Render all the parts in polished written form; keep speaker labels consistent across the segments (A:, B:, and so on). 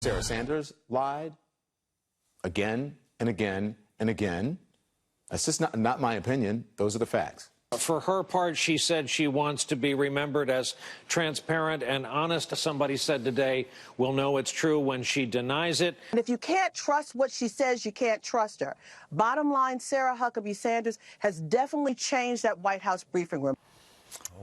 A: Sarah Sanders lied again and again and again. That's just not my opinion. Those are the facts.
B: For her part, she said she wants to be remembered as transparent and honest. Somebody said today, we'll know it's true when she denies it.
C: And if you can't trust what she says, you can't trust her. Bottom line, Sarah Huckabee Sanders has definitely changed that White House briefing room.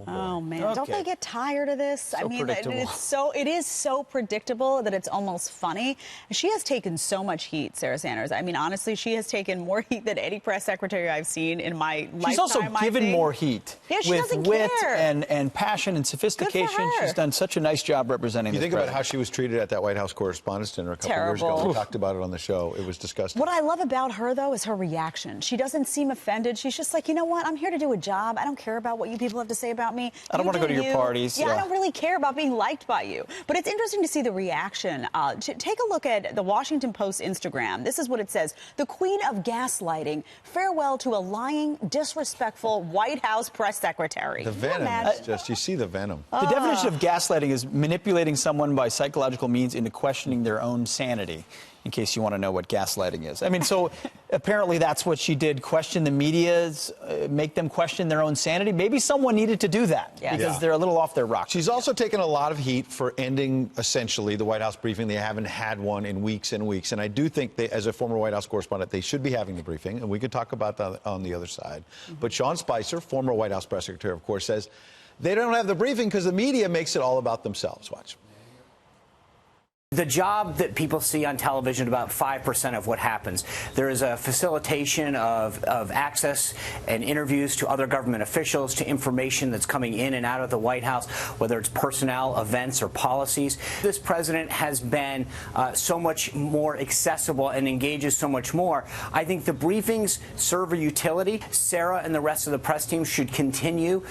D: Oh, man.
E: Okay.
D: Don't they get tired of this?
E: So
D: I mean, it is so predictable that it's almost funny. She has taken so much heat, Sarah Sanders. I mean, honestly, she has taken more heat than any press secretary I've seen in my lifetime.
E: She's also given more heat.
D: Yeah, she
E: with
D: doesn't
E: wit
D: care.
E: and passion and sophistication. She's done such a nice job representing
F: You
E: this
F: think about how she was treated at that White House Correspondents' Dinner a couple years ago. We talked about it on the show. It was disgusting.
D: What I love about her, though, is her reaction. She doesn't seem offended. She's just like, you know what? I'm here to do a job. I don't care about what you people have to say about me.
E: I don't want to go to your parties.
D: Yeah, I don't really care about being liked by you. But it's interesting to see the reaction. Take a look at the Washington Post Instagram. This is what it says. The queen of gaslighting. Farewell to a lying, disrespectful White House press secretary.
F: The venom is just, you see the venom.
E: The definition of gaslighting is manipulating someone by psychological means into questioning their own sanity, in case you want to know what gaslighting is. I mean, so apparently that's what she did, question the media's, make them question their own sanity. Maybe someone needed to do that because they're a little off their rock.
F: She's also taken a lot of heat for ending, essentially, the White House briefing. They haven't had one in weeks and weeks. And I do think, as a former White House correspondent, they should be having the briefing. And we could talk about that on the other side. But Sean Spicer, former White House press secretary, of course, says they don't have the briefing because the media makes it all about themselves. Watch.
G: The job that people see on television, about 5% of what happens. There is a facilitation of access and interviews to other government officials, to information that's coming in and out of the White House, whether it's personnel, events, or policies. This president has been so much more accessible and engages so much more. I think the briefings serve a utility. Sarah and the rest of the press team should continue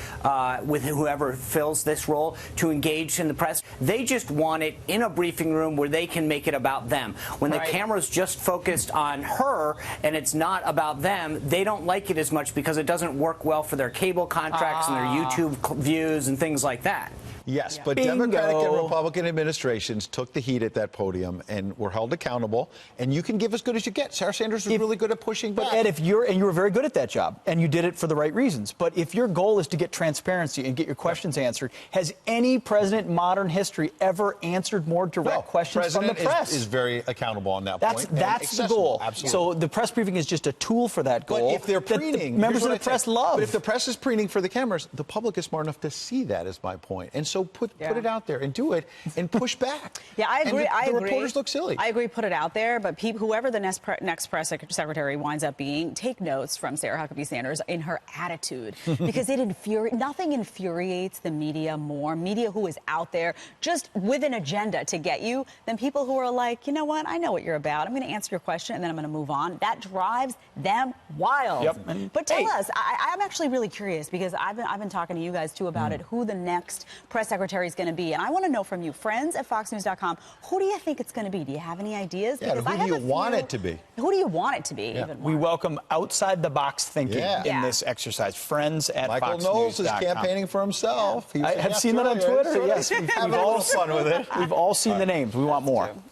G: with whoever fills this role to engage in the press. They just want it in a briefing room where they can make it about them. When the camera's just focused on her and it's not about them, they don't like it as much because it doesn't work well for their cable contracts and their YouTube views and things like that.
F: Yes, but Democratic and Republican administrations took the heat at that podium and were held accountable. And you can give as good as you get. Sarah Sanders was really good at pushing back.
E: But Ed, you were very good at that job, and you did it for the right reasons. But if your goal is to get transparency and get your questions answered, has any president in modern history ever answered more direct questions from the press?
F: The president is very accountable on that point.
E: That's the goal.
F: Absolutely.
E: So the press briefing is just a tool for that goal.
F: But if they're preening,
E: members of the press love.
F: But if the press is preening for the cameras, the public is smart enough to see that, is my point. And so put it out there and do it and push back.
D: Yeah, I agree.
F: And the reporters look silly.
D: I agree. Put it out there, but whoever the next press secretary winds up being, take notes from Sarah Huckabee Sanders in her attitude, because nothing infuriates the media more. Media who is out there just with an agenda to get you, than people who are like, you know what? I know what you're about. I'm going to answer your question and then I'm going to move on. That drives them wild.
E: Yep.
D: But tell us, I'm actually really curious, because I've been talking to you guys too about it, who the next press secretary is going to be. And I want to know from you, friends at FoxNews.com, who do you think it's going to be? Do you have any ideas?
F: Yeah, who do you want it to be?
D: Who do you want it to be?
F: Yeah.
D: Even
E: we welcome outside-the-box thinking in this exercise. Friends at
F: Michael
E: FoxNews.com.
F: Knowles is campaigning for himself.
E: I have seen that on Twitter. Yes, we've
F: all fun with it.
E: We've all seen the names. We want more.